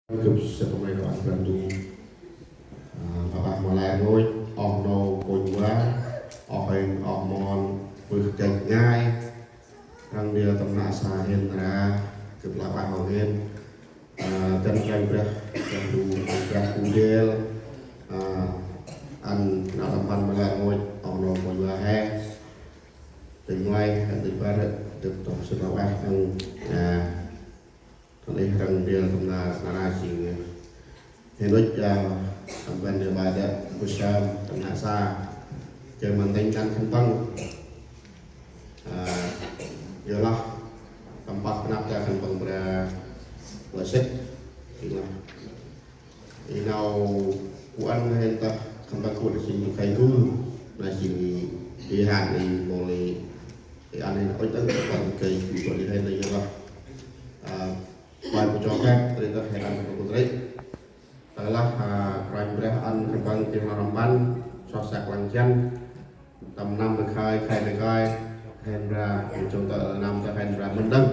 chụp sẽ có mấy bạn gần đủ và bạn mà làm ngôi ọt nâu cồn quá ọt hình ọt mòn vừa chạch ngay răng đĩa tầm nạ xa hiện ra chụp là bạn hồng hiện chân chân ra chân đủ ra cú đê ăn nào tầm văn mà làm ngôi ọt nâu cồn quá he từ ngoài từ ba được tổng sự là bạn Oleh rang dia kena narasi hendak sampai dia pada bersam tengah sa jangan tinggal kembang ialah tempat penata kembang berwasit inau kuan hendak kembang kuat sini kayu nasi dihan di boleh aneh oi tang kembang kayu boleh hendak ialah Baik ucapkan cerita heran putri adalah perayaan kembang tim ramban sosok lanjan tầm năm được khai Hendra chúng ta năm ta Hendra Mendang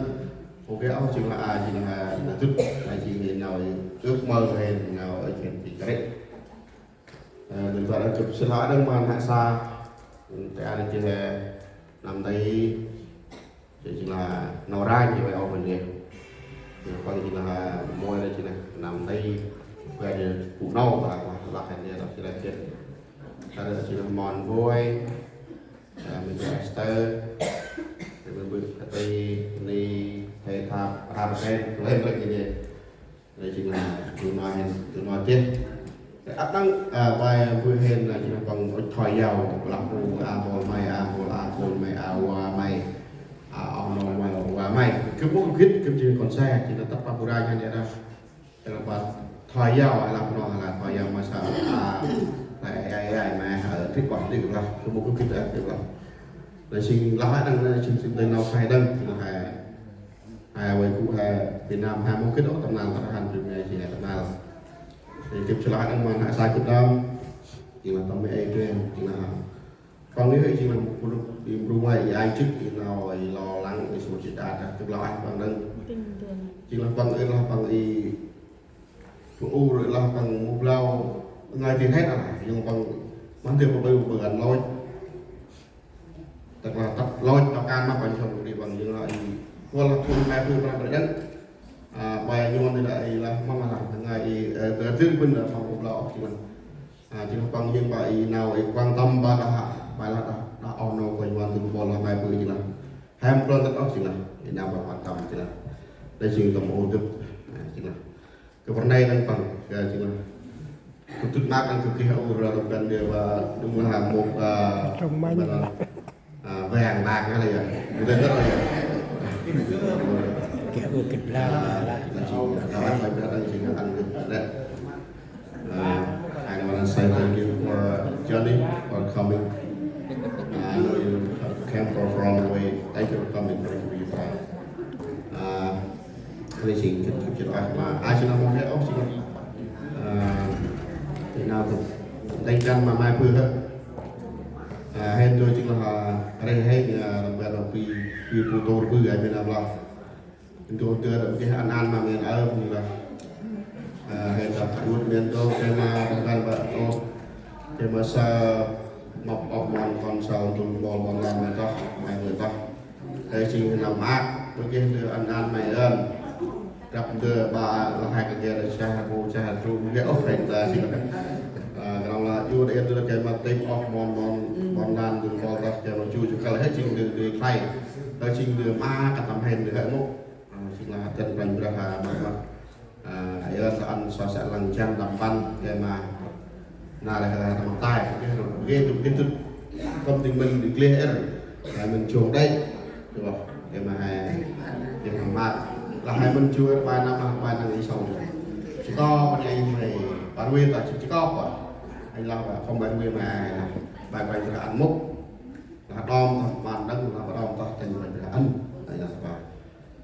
ok ông chỉ là chút là chỉ nào ước mơ hay nào ở chuyện gì cái đừng gọi là chụp xin lỗi đừng mà hạ xa để anh chỉ là nằm đây chỉ là nào ra như vậy ông mình nhiều còn chỉ là môi đây chỉ là nằm đây về cụ nâu và là hành này là chỉ là chuyện đây là chỉ là mòn vôi mình có master mình bước đây đi thầy tháp lên lên như vậy đây chỉ là từ nói chết áp đăng bài vui hen là chỉ là bằng thỏi dầu làm cụ bồn mày bồn mày ông nói ngoài và mày cứ bốc khít cứ chỉ còn xe chỉ là tắt vào ra như vậy đó là bạn thỏi dao làm nó là thỏi dao mà sợ lại mà ở kết quả đi được là cứ bốc khít được là để xin lái đang xin tên nào khai đăng hai quay cụ Việt Nam hai môn kết đấu tầm nào tầm hành trường này chỉ là tầm nào thì kịp trở lại đang mà hạ sai kịp đâu chỉ là tầm mấy trên chỉ là còn nếu chỉ là một điểm rung ngoài ai trước thì nào lo lắng về số chuyện đạt được lo anh bằng đơn chỉ là bằng y u rồi là bằng một lâu ngày tiền hết rồi nhưng bằng bán tiền một bữa ăn lôi tức là tập lôi tập can mà còn chồng thì bằng như là qua là thôn mai thôn ra đấy bài như thế này là mong là làm ngày thứ bên là phòng một lọ chỉ là bằng những bài nào quan tâm ba bài là đã ono quanh quanh từng bola bài bự chỉ là ham plan tất cả chỉ là nào mà quan tâm chỉ là đây chỉ tầm ô được chỉ là cái vấn này đang bằng chỉ là cực mát đang cực kỳ hậu rồi đồng cần đều đúng là một vàng bạc hay là gì người rất là kiểu kịch lao là chỉ là bạn phải đây chỉ là ăn được đấy I want to say thank you for Johnny for coming. I know you came from away. Thank you for coming. Thank you for your time. Cái chuyện mà ai sẽ làm một cái ốc chứ thì nào thì đánh răng mà mai phương hết. Hay tôi chỉ là đây hay làm việc là vì phụ tôi vừa cái mình làm lo. Chúng tôi đưa được cái ăn mà mình ở như là hay là buat mentor tema bukan pak tema sa mọc ọc mòn con sầu tùng bò mòn làm người ta mày người ta đây chỉ làm ác với cái đưa ăn mày ơn gặp đưa bà là hai cái kia là cha bố cha ru cái ốc thành là chỉ là kalau là yêu đây đưa cái mà tép ọc mòn làm tùng bò ra cái nó chui cho cái hết chỉ đưa thay đây chỉ đưa ma cả tầm hèn được hết mốc chỉ là chân thành ra mà ya soal sosial lancar tampan ya mà là tầm tay cái itu penting mình clear là mình chuồng đây được không để mà để mà là hai mình chưa ba năm đi sau chỉ có bên anh này bạn nguyên là chỉ có quả anh lo là không bạn nguyên mà bài bài là ăn múc là đom bàn đất là đom to thành mình là ăn đây là sao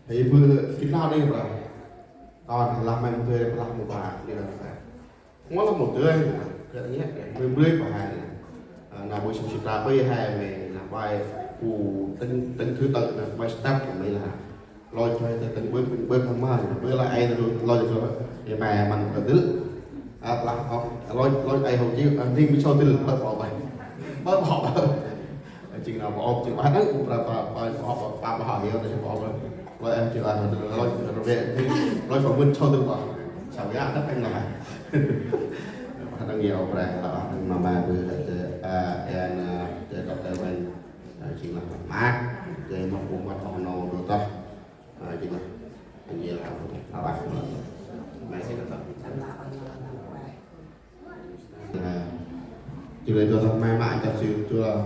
thì vừa cái nào đây rồi còn làm mình tươi làm một bà đây là nó là một tươi cái nhé mình bươi của hai là buổi sinh ra bây hai mình là bài cụ tính thứ tự là bài step của mình là lôi cho từng bước không mai bữa lại ai lôi được rồi thì mà mình phải tứ là lôi ai hồng chiêu riêng với cho tứ bỏ vậy bỏ chừng nào bỏ chừng bán cũng là bỏ họ hiểu thì bỏ rồi em chịu ăn rồi về thì lôi phỏng vấn cho tứ bỏ sao giá rất anh là đang nhiều rồi mà vừa em đọc tờ bên chỉ là mát để một vùng mặt họ nổ đồ to chỉ là nhiều là bạn mày sẽ được chỉ là tôi mai mãi thật sự chưa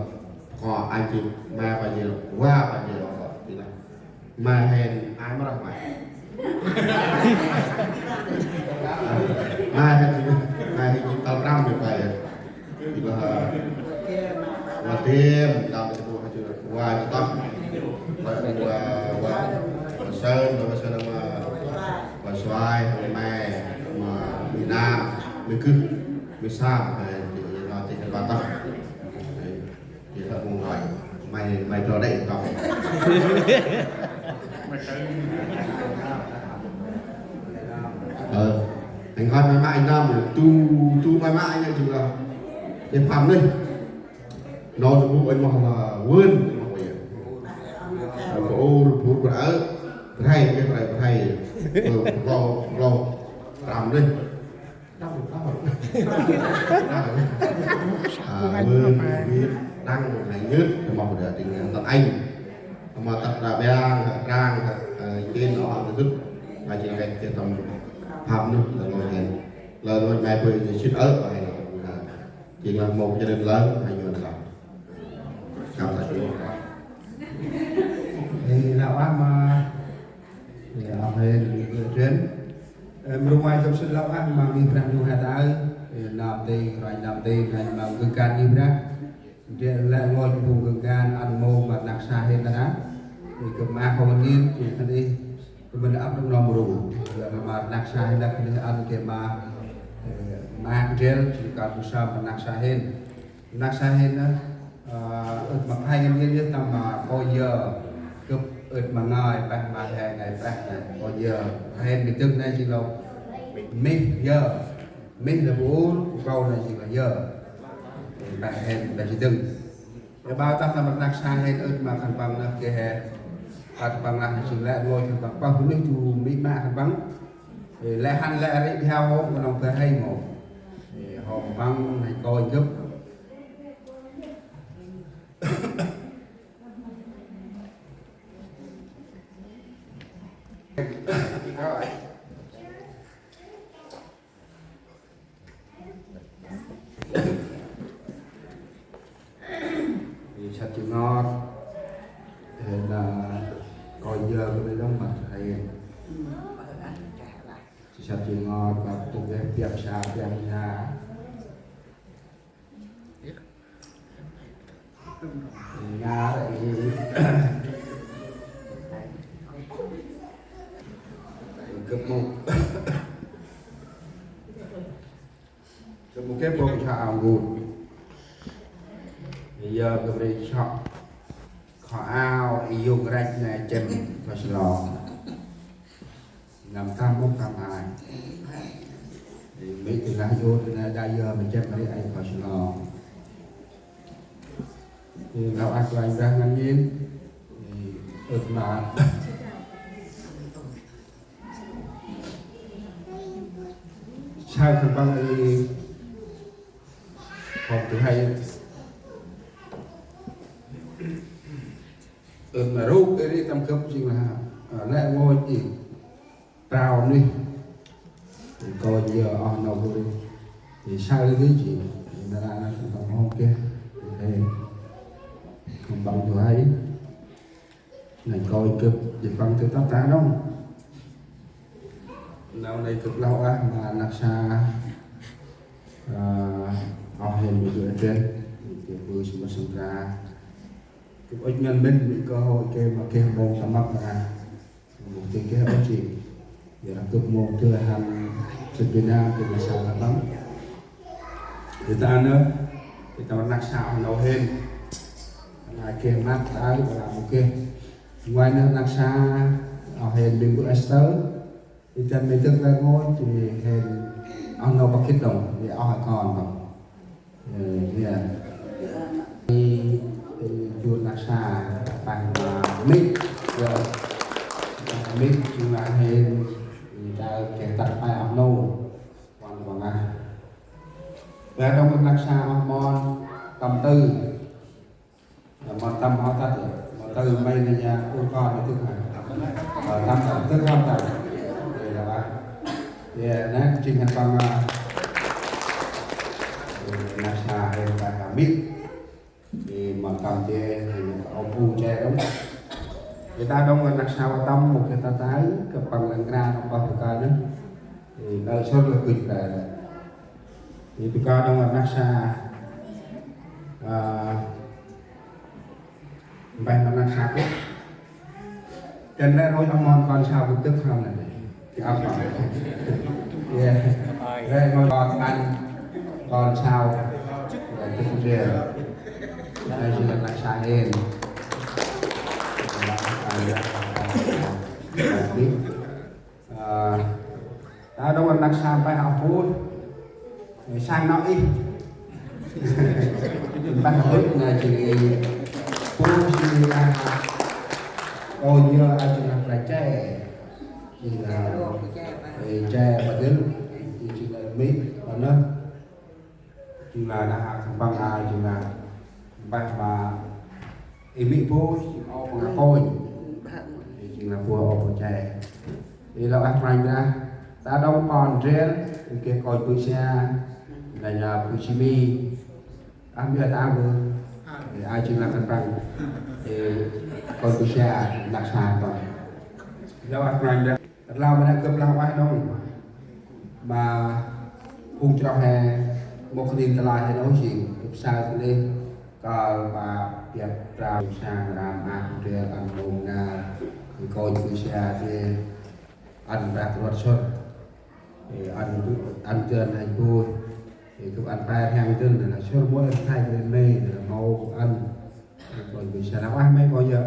có anh chị mà bao nhiêu qua bao nhiêu thì là mà hèn ai mà ra ngoài mai thì chúng ta năm được vậy thì là thêm đào được một cái qua cho tóc và sơn và xoài mè mà miền Nam miền Cư miền Sam thì là thì cái ba tóc thì là một loại mày cho đấy tóc anh coi mai mãi anh Nam tu mai mãi nha chừng là em phạm đi nó cũng anh mà là quên cô bút đã hay cái này hay lo làm đi quên đăng hay nhất mà một đợt tình tận anh mà tập là bè rang trên nó ăn thức là chỉ là cái tầm phạm nữa là ngồi hẹn là ngồi ngày bữa thì xịt ớt hay là chỉ là một gia đình lớn hay nhiều là cảm thấy thì lão ăn mà thì ông hên chuyến ngoài trong sân lão ăn mà mình đang dùng hạt áo làm tiền rồi làm tiền hay mà gương can như đó thì lại ngồi vùng gương can ăn mô mà nạc xa hết đó thì cầm ma không nghiên thì thân đi mình đã áp trong lòng đủ mà nạc xa hết đó thì ăn cái mà gel chỉ cần sao mà nạc xa hết đó mà hai em biết tầm mà bao giờ cấp mà ngồi mà hè ngày bao giờ hẹn bị tức này chỉ là mình là bố câu này chỉ là giờ bạn hẹn là chỉ từng bao tâm là mặt nạc xa hết mà thằng bằng là kia hè thằng bằng là chỉ lại ngồi thằng bằng bao nhiêu chú mỹ mạ thằng bằng lại hành lại đấy theo hôm của nó phải hay một họ bằng này coi giúp thì sạch chữ ngon thì là coi giờ cái này đóng mặt hay sạch chữ ngon và tụng cái tiệm xa Nga lại cấp một cái bông xào ngùn bây giờ cái này chọn khó ao dùng rạch này chân và lò làm tam bốc tam hai thì mấy cái lá vô thì đã giờ mình chân cái này và lò thì lão ăn của anh ra ngắn nhìn thì mà sao thằng băng thì học từ hay mà rút cái đi tâm cấp chính là lại ngồi chỉ trào đi thì coi giờ on đâu đi thì sao cái gì thì là thằng không kia thì không bằng từ hay này coi cực thì bằng từ tóc tá đâu nào này cực lâu á mà nạc xa họ hình bị dưới trên thì vừa chúng ta sinh ra cái ích nhân minh bị cơ hội kêu mà kêu môn ta mắc ra một cái ích gì để làm cực môn thứ hành sự Việt Nam thì là sao là lắm người ta nữa thì ta nạc xạo nấu hên là kêu nạc ta là một cái ngoài nữa nạc xa họ hên đừng có Esther thì chân mình tức ra ngôi thì hên ông nó bắt kích đồng thì ông còn không thì chuột nạc xà bằng mít rồi mít chúng là hên ta kẻ tắt phải ông nô còn bằng à và trong nạc xà mòn tầm tư mòn tâm họ tắt rồi mòn tư mấy nhà ôn con nó tức là tâm tức không tầm đây là ba thì nó trình hành bằng nạc xà hay là mít thì mà cầm che thì ông phu che đúng người ta đông là nạc xà vào tâm một cái ta tái cái bằng lần ra trong bao cái nữa thì nơi số được kịch là thì tôi ca đông là nạc xà bài mà nạc xà cũng trên đây nói ông mòn con sao cũng tức không này thì ông bảo đây nói con anh con sao là tức rìa đây chỉ là nạc xà hên ta đâu có nạc xà phải học vui sang nó ít bắt hết là chỉ vui chỉ là ôi như ai chỉ là trẻ chỉ là trẻ và đến chỉ là mít và nó chỉ là đã học bằng ai chỉ là bằng mà mỹ vô ô bằng côi chỉ là vừa ô bằng trẻ thìเราăn rành ra ta đâu còn riêng cái coi tôi xe là nhà tôi chỉ mi ăn bữa ta vừa thì ai chỉ là căn bằng thì coi tôi xe đặc sản cònเราăn rành raเราไม่ได้เกือบเราไว้đâu mà cùng cho hè một cái điện thoại hay nói chuyện sao thì đi còn và việc rào sang làm ăn để ăn uống na coi tôi xe thì ăn bạc ruột sốt thì ăn chơi hành vui thì cũng ăn ba hàng chân là sốt mỗi hai cái mê là mau ăn rồi mình sẽ nấu ăn mấy bao giờ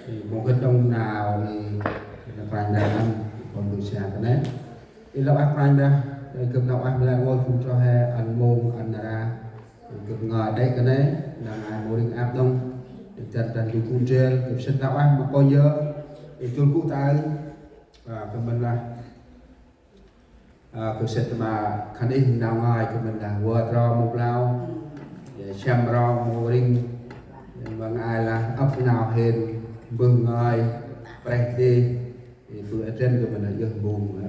thì một cái đông nào thì là phải là ăn còn mình sẽ cái đấy thì lâu ăn phải ra cơm nấu ăn là ngồi cùng cho hè ăn mồm ăn ra cơm ngọt đấy cái đấy là ngày một đêm áp đông để chân đi cùng trên cơm sinh nấu ăn mà bao giờ thì chôn cụ tay và cái mình là cái set mà khán đi nào ngoài cái mình là vừa rau một lao để xem rau một ring và ai là ấp nào hên bừng ngồi bạch đi thì tôi ở trên của mình là dừng buồn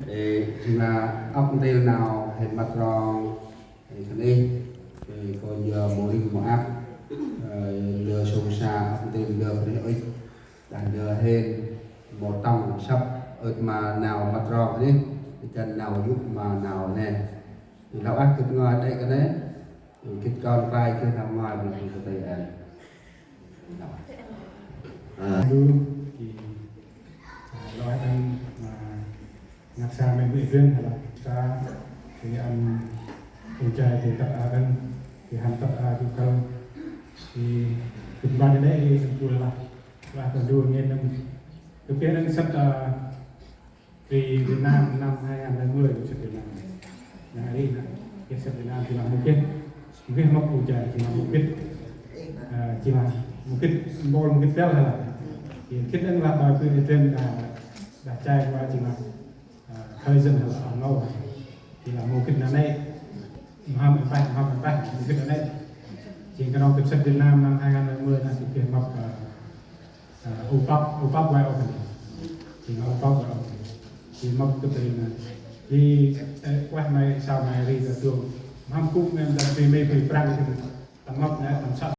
thì là ấp tên nào hên mặt rau thì khán đi thì còn giờ một ring một áp giờ sông xa ấp tên giờ đấy là giờ hên một tông sắp ở mà nào mặt rò đi chân nào giúp mà nào nè thì lão ác cực ngoài đây cái đấy cái con vai kia nằm ngoài mình có thể ăn thì nói đây mà nhạc xa mình bị duyên là ta thì ăn cùng trai thì tập à bên thì hành tập à thì câu thì cùng ban đấy thì chúng tôi là còn đua nghe năm thực tế đang sắp thì Việt Nam năm 2010 của Việt Nam là đi là cái Việt Nam thì là một cái mốc cụ thể thì là một cái chỉ là một cái bol một cái véo là thì cái đang là đòi quyền trên là đã trai qua chỉ là thời gian là ở lâu thì là một cái là này hoa mình bay một cái là này chỉ cái đó cái Việt Nam năm 2010 là cái mốc UPAP quay over thì nó UPAP quay over thì mốc cái tên là đi quay mai sau này đi ra trường ham cũng em đang tìm mấy cái trang thì tầm mốc này tầm sắp